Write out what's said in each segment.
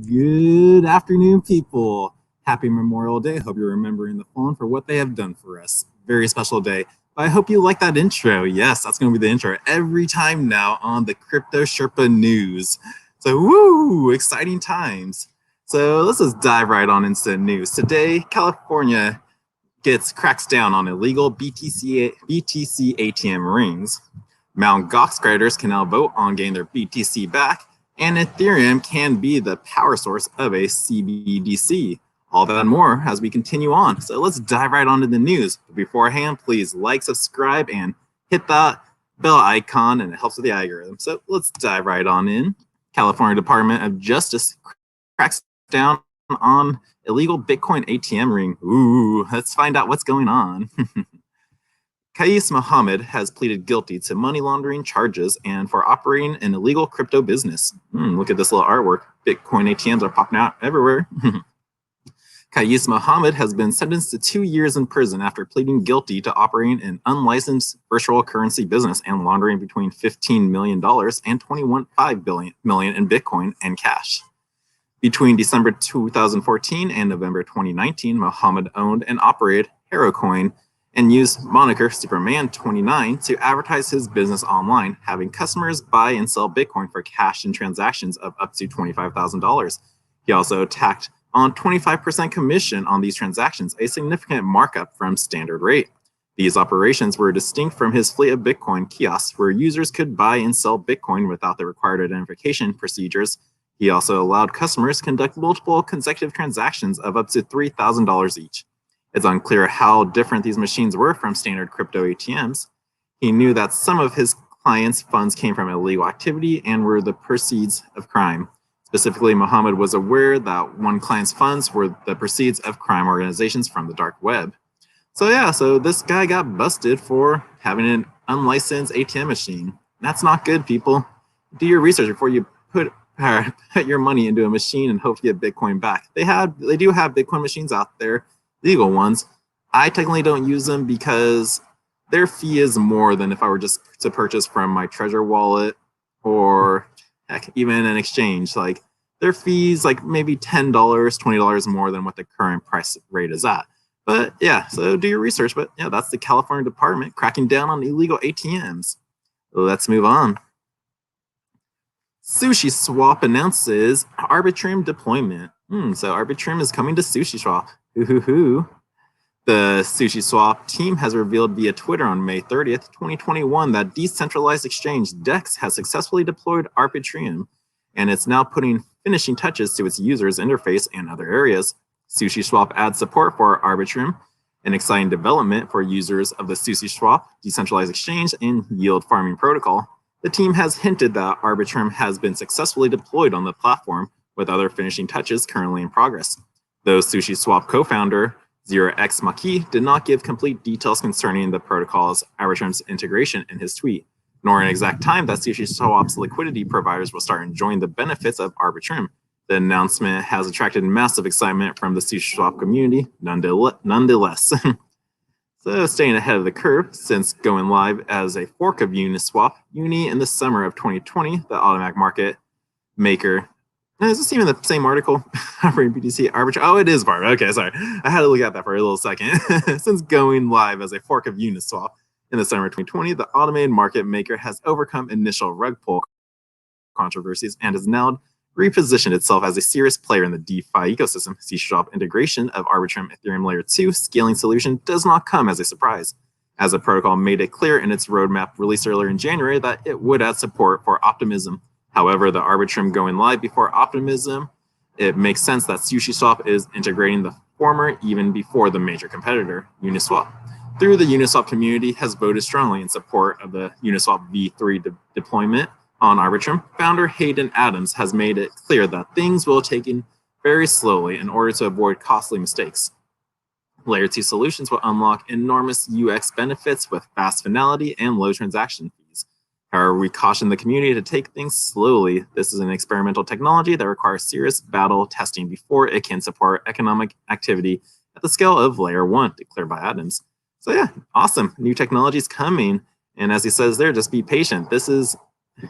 Good afternoon, people. Happy Memorial Day. Hope you're remembering the fallen for what they have done for us. Very special day. But I hope you like that intro. Yes, that's going to be the intro every time now on the Crypto Sherpa news. So, woo, exciting times. So let's just dive right on into the news. Today, California cracks down on illegal BTC ATM rings. Mount Gox creditors can now vote on getting their BTC back, and Ethereum can be the power source of a CBDC. All that and more as we continue on. So let's dive right onto the news. But beforehand, please like, subscribe, and hit that bell icon, and it helps with the algorithm. So let's dive right on in. California Department of Justice cracks down on illegal Bitcoin ATM ring. Ooh, let's find out what's going on. Qais Mohammed has pleaded guilty to money laundering charges and for operating an illegal crypto business. Look at this little artwork. Bitcoin ATMs are popping out everywhere. Qais Mohammed has been sentenced to 2 years in prison after pleading guilty to operating an unlicensed virtual currency business and laundering between $15 million and $21.5 million in Bitcoin and cash. Between December 2014 and November 2019, Mohammed owned and operated HeroCoin and used moniker Superman29 to advertise his business online, having customers buy and sell Bitcoin for cash and transactions of up to $25,000. He also tacked on 25% commission on these transactions, a significant markup from standard rate. These operations were distinct from his fleet of Bitcoin kiosks where users could buy and sell Bitcoin without the required identification procedures. He also allowed customers to conduct multiple consecutive transactions of up to $3,000 each. It's unclear how different these machines were from standard crypto ATMs. He knew that some of his clients' funds came from illegal activity and were the proceeds of crime. Specifically, Mohammed was aware that one client's funds were the proceeds of crime organizations from the dark web. So this guy got busted for having an unlicensed ATM machine. That's not good, people. Do your research before you put your money into a machine and hope to get Bitcoin back. They do have Bitcoin machines out there, legal ones. I technically don't use them because their fee is more than if I were just to purchase from my Treasure wallet or heck, even an exchange. Like their fees, like maybe $10, $20 more than what the current price rate is at. But yeah, so do your research. But yeah, that's the California Department cracking down on illegal ATMs. Let's move on. Sushi Swap announces Arbitrage deployment. So Arbitrage is coming to Sushi Swap. The Sushi Swap team has revealed via Twitter on May 30th, 2021 that decentralized exchange DEX has successfully deployed Arbitrage, and it's now putting finishing touches to its user's interface and other areas. Sushi Swap adds support for Arbitrage, an exciting development for users of the Sushi Swap decentralized exchange and yield farming protocol. The team has hinted that Arbitrage has been successfully deployed on the platform, with other finishing touches currently in progress. Though Sushi Swap co-founder 0x Maki did not give complete details concerning the protocol's Arbitrage's integration in his tweet, nor an exact time that Sushi Swap's liquidity providers will start enjoying the benefits of Arbitrage. The announcement has attracted massive excitement from the Sushi Swap community, nonetheless. So staying ahead of the curve, since going live as a fork of Uniswap, Uni in the summer of 2020, the automatic market maker. Is this even the same article? BTC Arbitrage. Oh, it is part. Okay, sorry. I had to look at that for a little second. Since going live as a fork of Uniswap in the summer of 2020, the automated market maker has overcome initial rug pull controversies and has now repositioned itself as a serious player in the DeFi ecosystem. C-Swap integration of Arbitrage Ethereum Layer 2 scaling solution does not come as a surprise, as the protocol made it clear in its roadmap released earlier in January that it would add support for Optimism. However, the Arbitrage going live before Optimism, it makes sense that SushiSwap is integrating the former even before the major competitor, Uniswap. Through the Uniswap community has voted strongly in support of the Uniswap v3 deployment on Arbitrage. Founder Hayden Adams has made it clear that things will take in very slowly in order to avoid costly mistakes. Layer 2 solutions will unlock enormous UX benefits with fast finality and low transaction fees. However, we caution the community to take things slowly. This is an experimental technology that requires serious battle testing before it can support economic activity at the scale of Layer 1, declared by Adams. So yeah, awesome. New technology is coming. And as he says there, just be patient.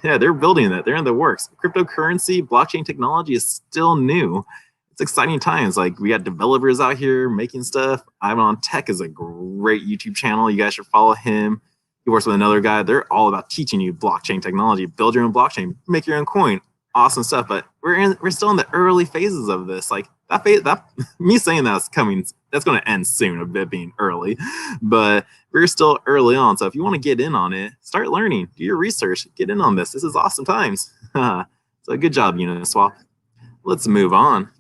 They're building it. They're in the works. Cryptocurrency, blockchain technology is still new. It's exciting times. Like, we got developers out here making stuff. Ivan on Tech is a great YouTube channel. You guys should follow him. He works with another guy. They're all about teaching you blockchain technology. Build your own blockchain, make your own coin. Awesome stuff. But we're still in the early phases of this. Like, me saying that's going to end soon, of it being early. But we're still early on. So if you want to get in on it, start learning, do your research, get in on this. This is awesome times. So good job, Uniswap. Let's move on.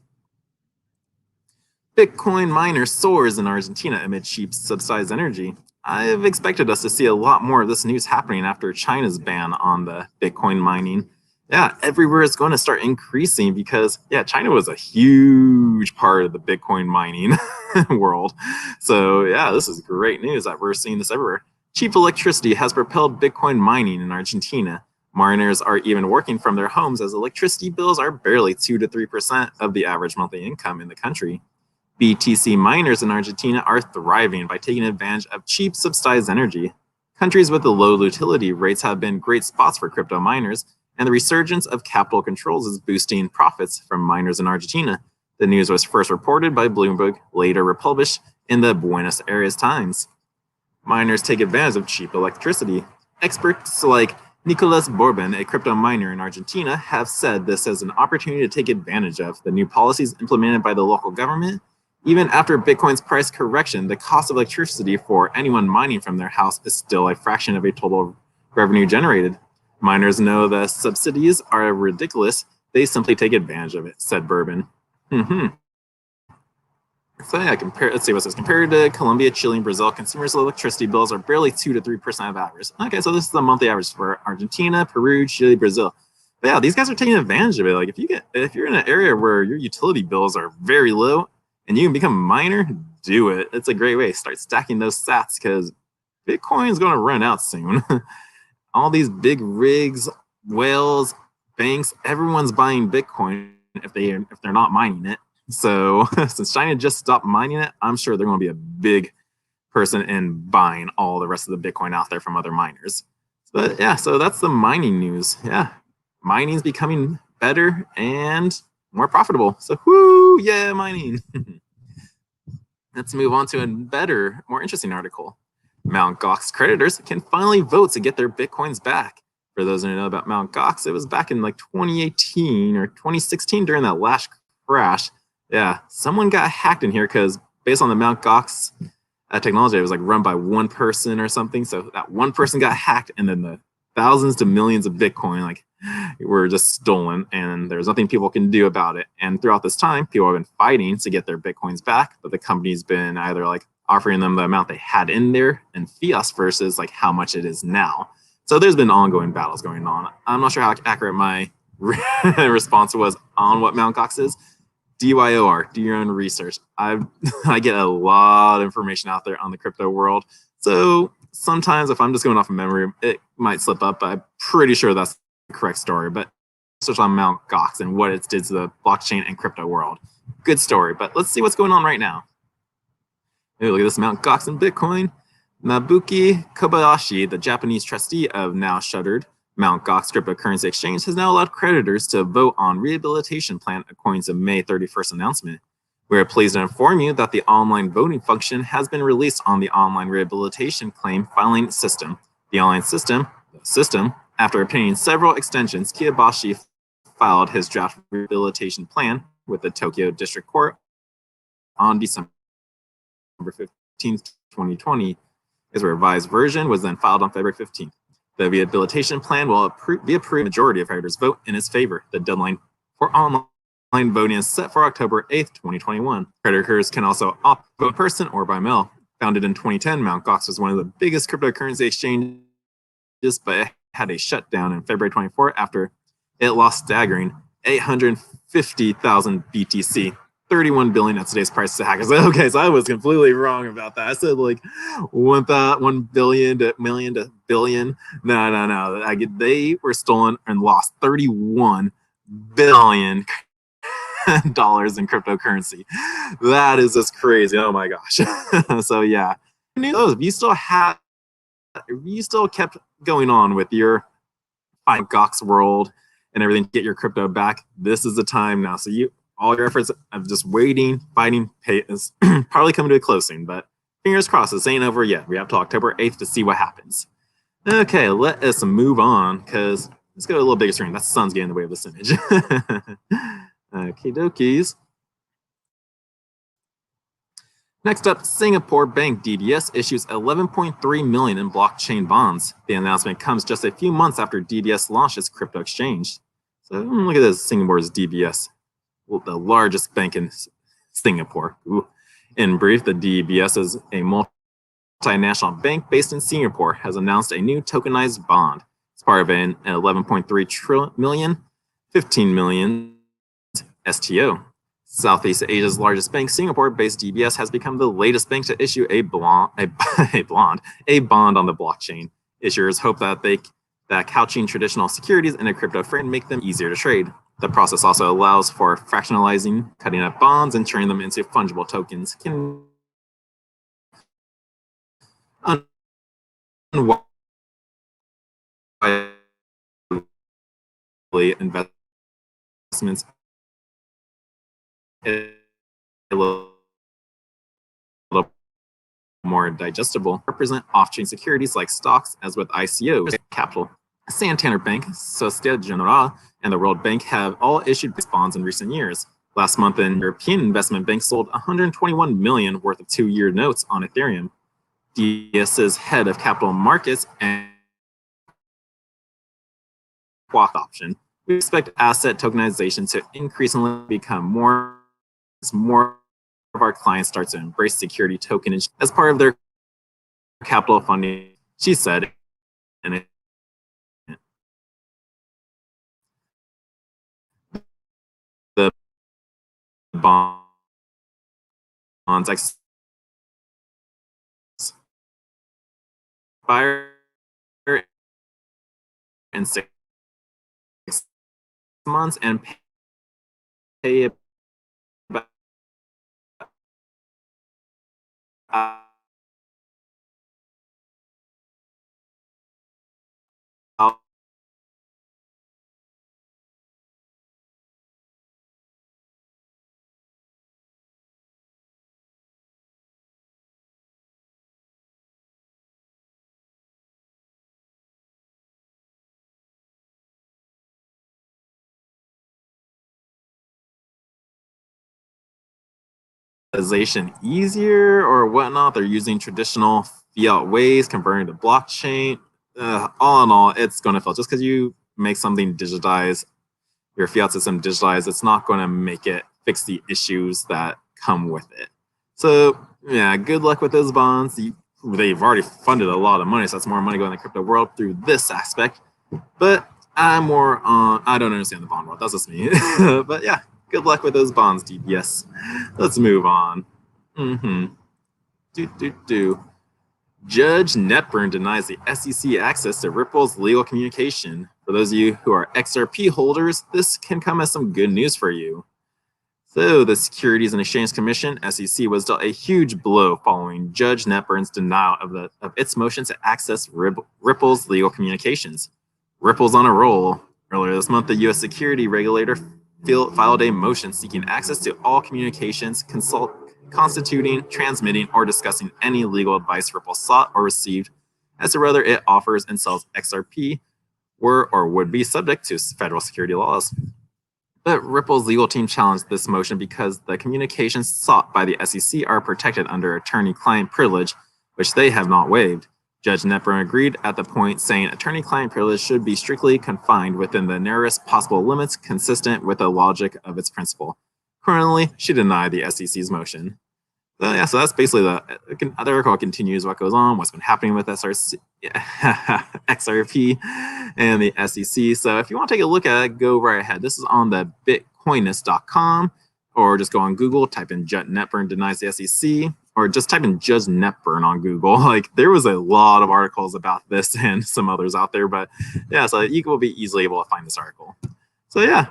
Bitcoin miner soars in Argentina amid cheap subsidized energy. I've expected us to see a lot more of this news happening after China's ban on the Bitcoin mining. Yeah, everywhere it's going to start increasing because, yeah, China was a huge part of the Bitcoin mining world. So, yeah, this is great news that we're seeing this everywhere. Cheap electricity has propelled Bitcoin mining in Argentina. Miners are even working from their homes as electricity bills are barely 2 to 3% of the average monthly income in the country. BTC miners in Argentina are thriving by taking advantage of cheap subsidized energy. Countries with the low utility rates have been great spots for crypto miners, and the resurgence of capital controls is boosting profits from miners in Argentina. The news was first reported by Bloomberg, later republished in the Buenos Aires Times. Miners take advantage of cheap electricity. Experts like Nicolas Bourbon, a crypto miner in Argentina, have said this as an opportunity to take advantage of the new policies implemented by the local government. Even after Bitcoin's price correction, the cost of electricity for anyone mining from their house is still a fraction of a total revenue generated. Miners know the subsidies are ridiculous. They simply take advantage of it, said Bourbon. So yeah, let's see what this says. Compared to Colombia, Chile, and Brazil, consumers' electricity bills are barely 2 to 3% of average. Okay, so this is the monthly average for Argentina, Peru, Chile, Brazil. But yeah, these guys are taking advantage of it. Like, if you're in an area where your utility bills are very low and you can become a miner, do it. It's a great way. Start stacking those sats because Bitcoin is going to run out soon. All these big rigs, whales, banks, everyone's buying Bitcoin if they're not mining it. So since China just stopped mining it, I'm sure they're going to be a big person in buying all the rest of the Bitcoin out there from other miners. But yeah, so that's the mining news. Yeah, mining's becoming better and more profitable. So whoo, yeah, mining. Let's move on to a better, more interesting article. Mt. Gox creditors can finally vote to get their Bitcoins back. For those who know about Mt. Gox, it was back in like 2018 or 2016 during that last crash. Yeah, someone got hacked in here because based on the Mt. Gox technology, it was like run by one person or something. So that one person got hacked, and then the thousands to millions of Bitcoin were just stolen, and there's nothing people can do about it. And throughout this time, people have been fighting to get their Bitcoins back, but the company's been either like offering them the amount they had in there in fiat versus like how much it is now. So there's been ongoing battles going on. I'm not sure how accurate my response was on what Mt. Gox is. DYOR, do your own research. I get a lot of information out there on the crypto world. So sometimes if I'm just going off of memory, it might slip up, but I'm pretty sure that's the correct story. But research on Mt. Gox and what it did to the blockchain and crypto world. Good story, but let's see what's going on right now. Hey, look at this Mt. Gox and Bitcoin. Nabuki Kobayashi, the Japanese trustee of now shuttered Mt. Gox cryptocurrency exchange, has now allowed creditors to vote on rehabilitation plan according to May 31st announcement. We are pleased to inform you that the online voting function has been released on the online rehabilitation claim filing system. The online system, after obtaining several extensions, Kobayashi filed his draft rehabilitation plan with the Tokyo District Court on December 15th, 2020. His revised version was then filed on February 15th. The rehabilitation plan will be approved. Majority of creditors vote in its favor. The deadline for online voting is set for October 8th, 2021. Creditors can also opt to vote in person or by mail. Founded in 2010, Mt. Gox was one of the biggest cryptocurrency exchanges, but it had a shutdown in February 24 after it lost staggering 850,000 BTC. 31 billion at today's price to hackers. Okay, so I was completely wrong about that. I said like 1 billion to million to billion. No. They were stolen and lost 31 billion dollars in cryptocurrency. That is just crazy. Oh my gosh. So yeah, if you still kept going on with your Gox world and everything to get your crypto back, this is the time now. So all your efforts of just waiting, fighting, pay is probably coming to a close soon, but fingers crossed, this ain't over yet. We have till October 8th to see what happens. Okay, let us move on, because let's go to a little bigger screen. That sun's getting in the way of this image. Okay, dokies. Next up, Singapore bank DBS issues 11.3 million in blockchain bonds. The announcement comes just a few months after DBS launched its crypto exchange. So look at this, Singapore's DBS, the largest bank in Singapore. Ooh. In brief, the DBS is a multinational bank based in Singapore, has announced a new tokenized bond. It's part of an 11.3 million, 15 million STO. Southeast Asia's largest bank, Singapore-based DBS, has become the latest bank to issue a bond on the blockchain. Issuers hope that couching traditional securities in a crypto frame make them easier to trade. The process also allows for fractionalizing, cutting up bonds, and turning them into fungible tokens. Investments a little more digestible, represent off-chain securities like stocks, as with ICOs. Capital, Santander Bank, Societe Generale, and the World Bank have all issued bonds in recent years. Last month, an European investment bank sold 121 million worth of 2-year notes on Ethereum. DBS's head of capital markets and swap option. We expect asset tokenization to increasingly become more of our clients start to embrace security tokenage as part of their capital funding, she said. And the bonds expire in 6 months and pay about easier or whatnot. They're using traditional fiat ways, converting to blockchain. All in all, it's going to fail. Just because you make something digitized, your fiat system digitized, it's not going to make it fix the issues that come with it. So yeah, good luck with those bonds. They've already funded a lot of money, so that's more money going in the crypto world through this aspect. But I'm more on, I don't understand the bond world. That's just me. But yeah, good luck with those bonds, DBS. Let's move on. Judge Netburn denies the SEC access to Ripple's legal communication. For those of you who are XRP holders, this can come as some good news for you. So the Securities and Exchange Commission, SEC, was dealt a huge blow following Judge Netburn's denial of its motion to access Ripple's legal communications. Ripple's on a roll. Earlier this month, the U.S. security regulator filed a motion seeking access to all communications constituting, transmitting, or discussing any legal advice Ripple sought or received as to whether it offers and sells XRP were or would be subject to federal security laws. But Ripple's legal team challenged this motion because the communications sought by the SEC are protected under attorney-client privilege, which they have not waived. Judge Netburn agreed at the point, saying attorney-client privilege should be strictly confined within the narrowest possible limits consistent with the logic of its principle. Currently, she denied the SEC's motion. So yeah, so that's basically the article continues what goes on, what's been happening with XRP and the SEC. So if you want to take a look at it, go right ahead. This is on the bitcoinist.com or just go on Google, type in Jet Netburn denies the SEC, or just type in just Netburn on Google. Like there was a lot of articles about this and some others out there, but yeah, so you will be easily able to find this article. So yeah,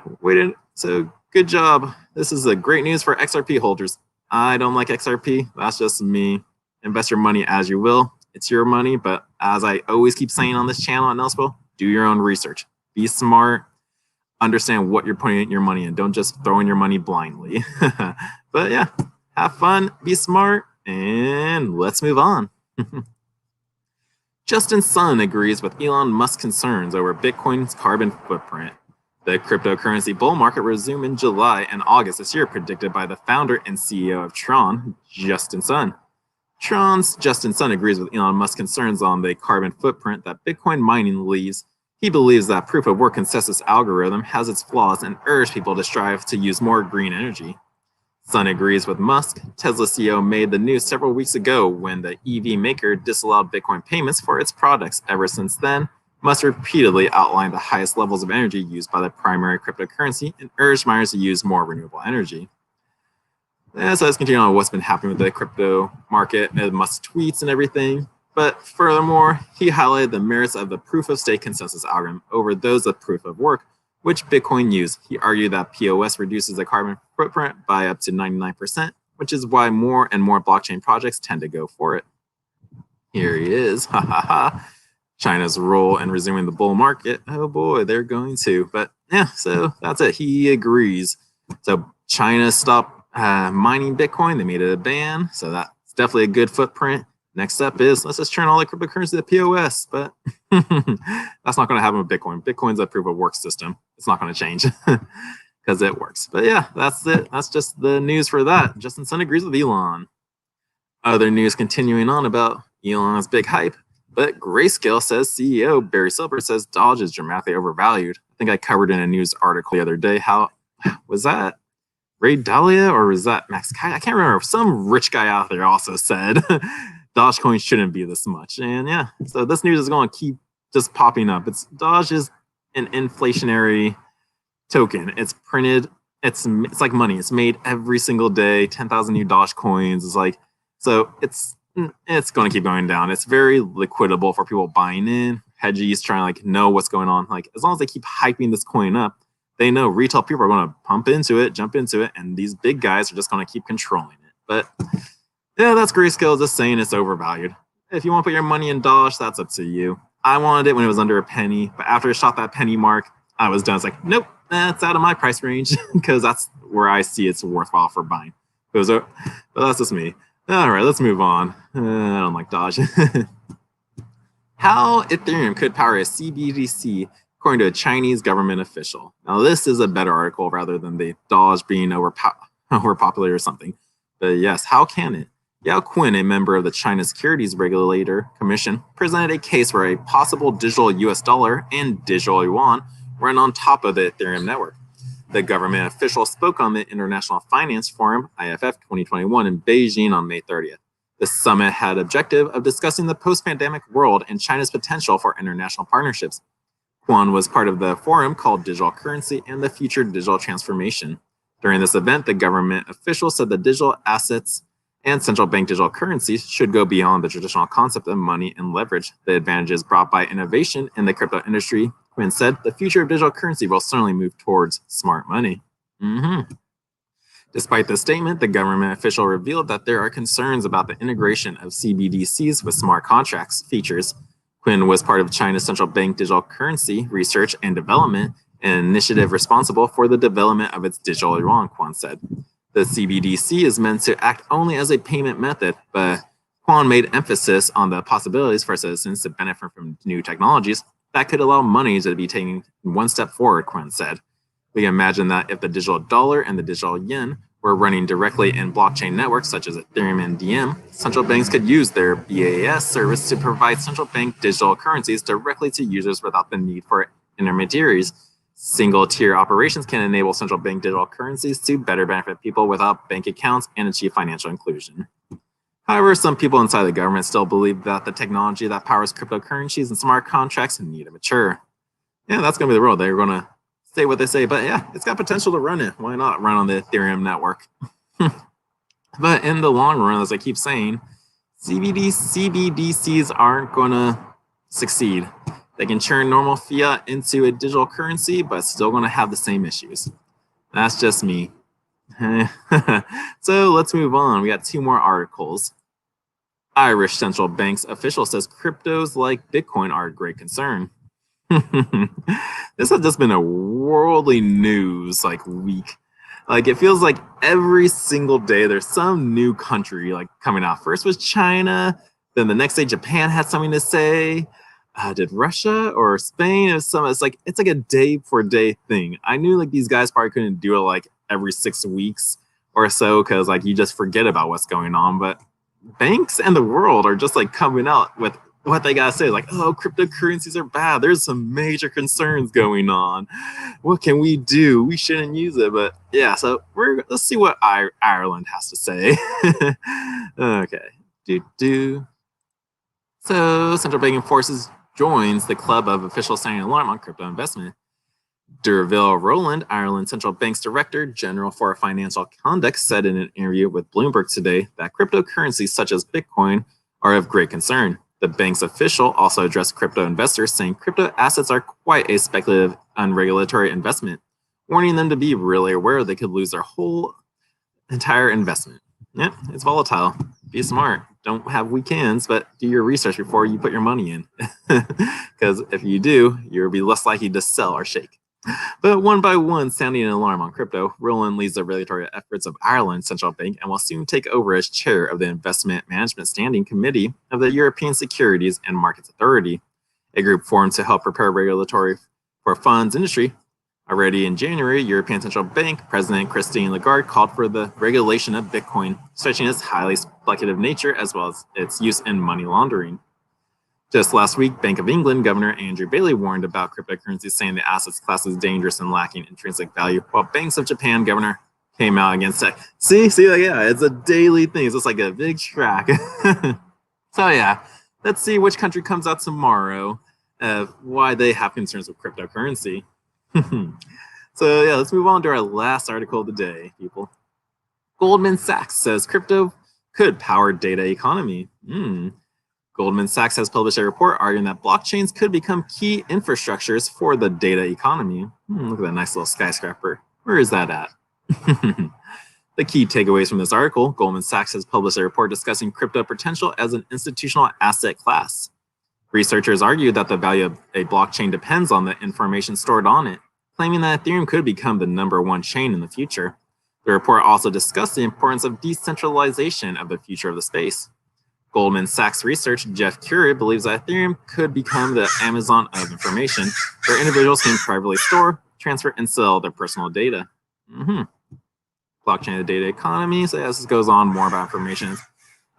so good job. This is a great news for XRP holders. I don't like XRP. That's just me. Invest your money as you will. It's your money, but as I always keep saying on this channel at Nelspil, do your own research. Be smart. Understand what you're putting your money in. Don't just throw in your money blindly. But yeah, have fun, be smart, and let's move on. Justin Sun agrees with Elon Musk's concerns over Bitcoin's carbon footprint. The cryptocurrency bull market resumed in July and August this year, predicted by the founder and CEO of Tron, Justin Sun. Tron's Justin Sun agrees with Elon Musk's concerns on the carbon footprint that Bitcoin mining leaves. He believes that proof of work consensus algorithm has its flaws and urges people to strive to use more green energy. Sun agrees with Musk. Tesla CEO made the news several weeks ago when the EV maker disallowed Bitcoin payments for its products. Ever since then, Musk repeatedly outlined the highest levels of energy used by the primary cryptocurrency and urged miners to use more renewable energy. So let's continue on what's been happening with the crypto market and Musk tweets and everything. But furthermore, he highlighted the merits of the proof of stake consensus algorithm over those of proof of work, which Bitcoin used. He argued that POS reduces the carbon footprint by up to 99%, which is why more and more blockchain projects tend to go for it. Here he is. Ha ha ha. China's role in resuming the bull market. Oh boy, they're going to. But yeah, so that's it. He agrees. So China stopped mining Bitcoin. They made it a ban. So that's definitely a good footprint. Next up is let's just turn all the cryptocurrency to POS, but that's not going to happen with Bitcoin. Bitcoin's a proof of work system. It's not going to change because it works. But yeah, that's it. That's just the news for that. Justin Sun agrees with Elon. Other news continuing on about Elon's big hype, but Grayscale says CEO Barry Silbert says Dodge is dramatically overvalued. I think I covered in a news article the other day. How was that? Ray Dalio or was that Max Kai? I can't remember. Some rich guy out there also said Dogecoin shouldn't be this much. And yeah, so this news is going to keep just popping up. Doge is an inflationary token. It's printed. It's like money. It's made every single day. 10,000 new Doge coins. It's like, so it's going to keep going down. It's very liquidable for people buying in. Hedgies trying to like know what's going on. Like as long as they keep hyping this coin up, they know retail people are going to pump into it, jump into it, and these big guys are just going to keep controlling it. But yeah, that's Grayscale just saying it's overvalued. If you want to put your money in Doge, that's up to you. I wanted it when it was under a penny, but after it shot that penny mark, I was done. It's like, nope, that's out of my price range because that's where I see it's worthwhile for buying. But that's just me. All right, let's move on. I don't like Doge. How Ethereum could power a CBDC according to a Chinese government official. Now, this is a better article rather than the Doge being overpopular or something. But yes, how can it? Yao Qin, a member of the China Securities Regulator Commission, presented a case where a possible digital US dollar and digital yuan run on top of the Ethereum network. The government official spoke on the International Finance Forum, IFF 2021, in Beijing on May 30th. The summit had the objective of discussing the post-pandemic world and China's potential for international partnerships. Quan was part of the forum called Digital Currency and the Future Digital Transformation. During this event, the government official said that digital assets and central bank digital currencies should go beyond the traditional concept of money and leverage the advantages brought by innovation in the crypto industry. Quinn said, the future of digital currency will certainly move towards smart money. Despite this statement, the government official revealed that there are concerns about the integration of CBDCs with smart contracts features. Quinn was part of China's central bank digital currency research and development, an initiative responsible for the development of its digital yuan, Quan said. The CBDC is meant to act only as a payment method, but Quan made emphasis on the possibilities for citizens to benefit from new technologies that could allow money to be taken one step forward, Quinn said. We can imagine that if the digital dollar and the digital yen were running directly in blockchain networks such as Ethereum and DM, central banks could use their BaaS service to provide central bank digital currencies directly to users without the need for intermediaries. Single-tier operations can enable central bank digital currencies to better benefit people without bank accounts and achieve financial inclusion. However, some people inside the government still believe that the technology that powers cryptocurrencies and smart contracts need to mature. Yeah, that's going to be the world. They're going to say what they say, but yeah, it's got potential to run it. Why not run on the Ethereum network? But in the long run, as I keep saying, CBDCs aren't going to succeed. They can turn normal fiat into a digital currency, but still going to have the same issues. That's just me. So let's move on. We got 2 more articles. Irish central bank's official says cryptos like Bitcoin are a great concern. This has just been a worldly news week. It feels like every single day there's some new country coming out. First was China, then the next day Japan had something to say. Did Russia or Spain? It's like a day for day thing. I knew these guys probably couldn't do it every 6 weeks or so because you just forget about what's going on. But banks and the world are just coming out with what they gotta say, oh, cryptocurrencies are bad. There's some major concerns going on. What can we do? We shouldn't use it. But yeah, so let's see what Ireland has to say. Okay. So central banking forces joins the club of officials sounding alarm on crypto investment. Derville Rowland, Ireland's central bank's director general for financial conduct, said in an interview with Bloomberg today that cryptocurrencies such as Bitcoin are of great concern. The bank's official also addressed crypto investors, saying crypto assets are quite a speculative, unregulatory investment, warning them to be really aware they could lose their whole entire investment. Yeah, it's volatile. Be smart. Don't have weekends, but do your research before you put your money in. Because if you do, you'll be less likely to sell or shake. But one by one, sounding an alarm on crypto, Rowland leads the regulatory efforts of Ireland's central bank and will soon take over as chair of the Investment Management Standing Committee of the European Securities and Markets Authority, a group formed to help prepare regulatory for funds industry. Already in January, European Central Bank President Christine Lagarde called for the regulation of Bitcoin, stretching its highly speculative nature as well as its use in money laundering. Just last week, Bank of England Governor Andrew Bailey warned about cryptocurrencies, saying the assets class is dangerous and lacking intrinsic value, while Banks of Japan Governor came out against it. See, yeah, it's a daily thing. It's just a big track. So yeah, let's see which country comes out tomorrow, why they have concerns with cryptocurrency. So yeah, let's move on to our last article of the day, people. Goldman Sachs says crypto could power data economy. Goldman Sachs has published a report arguing that blockchains could become key infrastructures for the data economy. Look at that nice little skyscraper. Where is that at? The key takeaways from this article: Goldman Sachs has published a report discussing crypto potential as an institutional asset class. Researchers argue that the value of a blockchain depends on the information stored on it, claiming that Ethereum could become the #1 chain in the future. The report also discussed the importance of decentralization of the future of the space. Goldman Sachs research Jeff Curie believes that Ethereum could become the Amazon of information, where individuals can privately store, transfer, and sell their personal data. Blockchain of the data economy. So as this goes on, more about information.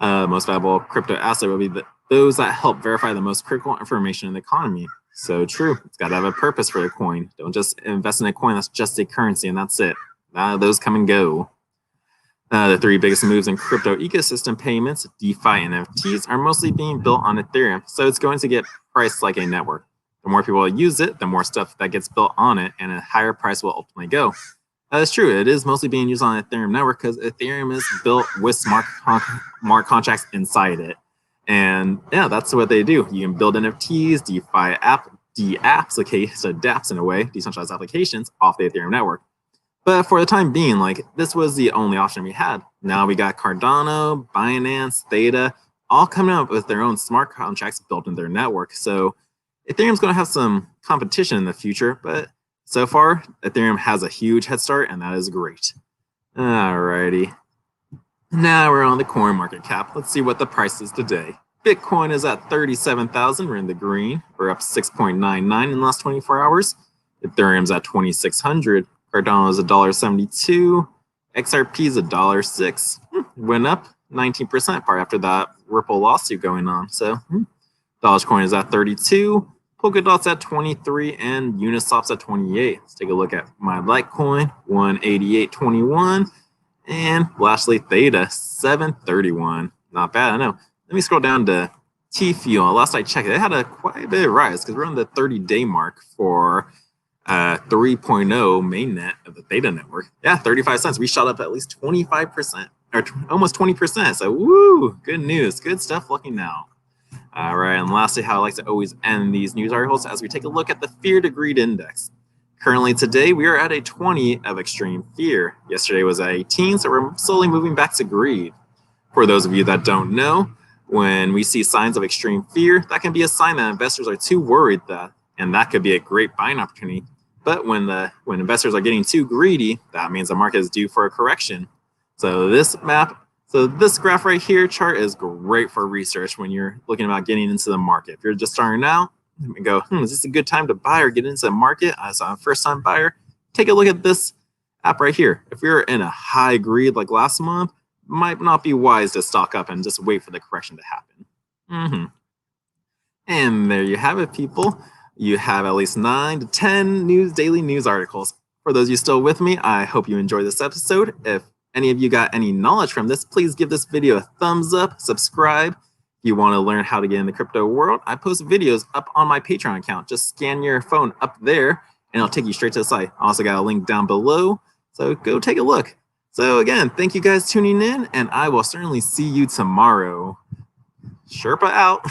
Most valuable crypto asset will be those that help verify the most critical information in the economy. So true. It's got to have a purpose for the coin. Don't just invest in a coin that's just a currency and that's it. Those come and go. The 3 biggest moves in crypto ecosystem payments, DeFi, and NFTs are mostly being built on Ethereum, so it's going to get priced like a network. The more people use it, the more stuff that gets built on it, and a higher price will ultimately go. That is true. It is mostly being used on Ethereum network because Ethereum is built with smart contracts inside it. And yeah, that's what they do. You can build NFTs, DeFi dApps, okay, so dApps in a way, decentralized applications off the Ethereum network. But for the time being, this was the only option we had. Now we got Cardano, Binance, Theta, all coming up with their own smart contracts built in their network. So Ethereum's going to have some competition in the future, but so far, Ethereum has a huge head start, and that is great. Alrighty. Now we're on the coin market cap. Let's see what the price is today. Bitcoin is at 37,000. We're in the green. We're up 6.99 in the last 24 hours. Ethereum's at 2,600. Cardano is $1.72. XRP is $1.06. Went up 19% part after that Ripple lawsuit going on. So Dogecoin is at 32. Polkadot's at 23 and Uniswap's at 28. Let's take a look at my Litecoin, 188.21, and lastly Theta, 731. Not bad, I know. Let me scroll down to TFUEL. Last I checked, it had quite a bit of rise because we're on the 30-day mark for 3.0 mainnet of the Theta network. Yeah, 35 cents. We shot up at least 25%, or almost 20%. So, woo, good news. Good stuff looking now. All right, and lastly, how I like to always end these news articles as we take a look at the fear to greed index. Currently today, we are at a 20 of extreme fear. Yesterday was at 18, so we're slowly moving back to greed. For those of you that don't know, when we see signs of extreme fear, that can be a sign that investors are too worried, and that could be a great buying opportunity. But when investors are getting too greedy, that means the market is due for a correction. So this graph right here chart is great for research when you're looking about getting into the market. If you're just starting out and go, is this a good time to buy or get into the market as a first-time buyer? Take a look at this app right here. If you're in a high greed like last month, it might not be wise to stock up and just wait for the correction to happen. And there you have it, people. You have at least 9 to 10 daily news articles. For those of you still with me, I hope you enjoyed this episode. If any of you got any knowledge from this, please give this video a thumbs up, subscribe. If you want to learn how to get in the crypto world, I post videos up on my Patreon account. Just scan your phone up there and it'll take you straight to the site. I also got a link down below, so go take a look. So again, thank you guys tuning in, and I will certainly see you tomorrow. Sherpa out.